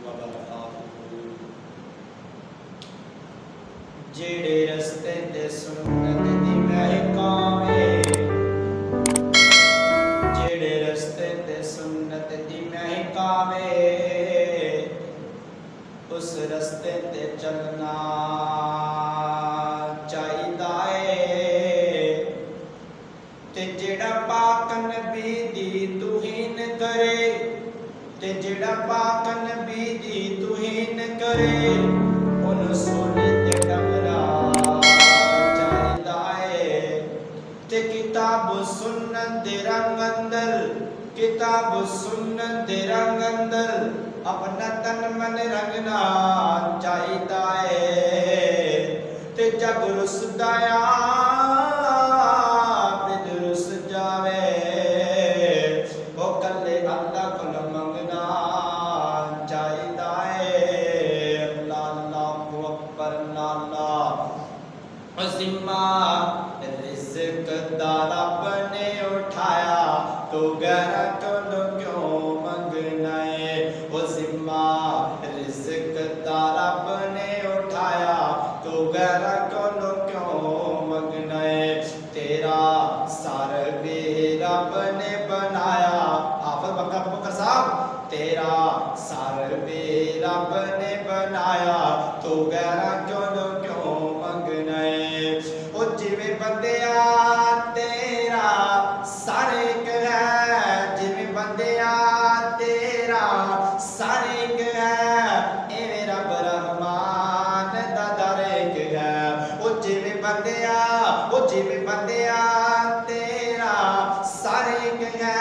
वबरकातुहू। जेड़े रस्ते ते सुन्नत दी महकावे, जेड़े रस्ते ते सुन्नत दी महकावे, उस रस्ते ते चलना चाहिदा है। ते जेड़ा पाक नबी दी तुहीन करे, ते जेड़ा पाक नबी दी तुहीन करे, उन सोने ते डंगरा चाहिदा है। ते किताब सुन्नत दे रंग अंदर, किताब सुन्नत दे रंग अंदर अपना तन मन रंगना चाहिदा है। ते जग रुसदाया बिद रुस जावे, वो कल्ले अल्लाह को मंगना चाहिदा है। अल्लाह अल्लाहु अकबर अल्लाह। जिम्मा रिज़्क़ दा रब ने उठाया, तो गैर को क्यों मंगना है। वो जिम्मा रिज़्क़ दा रब ने उठाया, तो गैर को क्यों मंगना है। तेरा सर भी रब ने बनाया, हाफ़िज़ बकर साहब, तेरा सर भी रब ने बनाया, तो गैर क्यों मंगना है। वो जिवें बंदिया तेरा सर एक है, जिवें बंदिया तेरा सर एक है, इवें रब रहमान दा दर एक है। वो जिवें बंदिया, वो जिवें बंदिया तेरा सर एक है,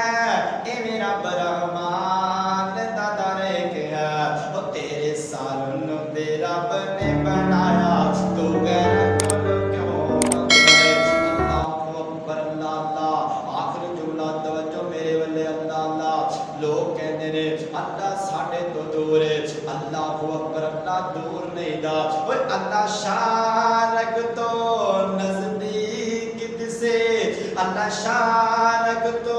इवें रब रहमान दा दर एक है। वो तेरे सर नूं भी रब ने बनाया, तो गैर अल्लाह साढ़े तो दूर है। अल्लाहु अकबर, अल्लाह दूर नहीं दा। ओए अल्लाह शारक तो नजदीक दिसे, अल्लाह शारक तो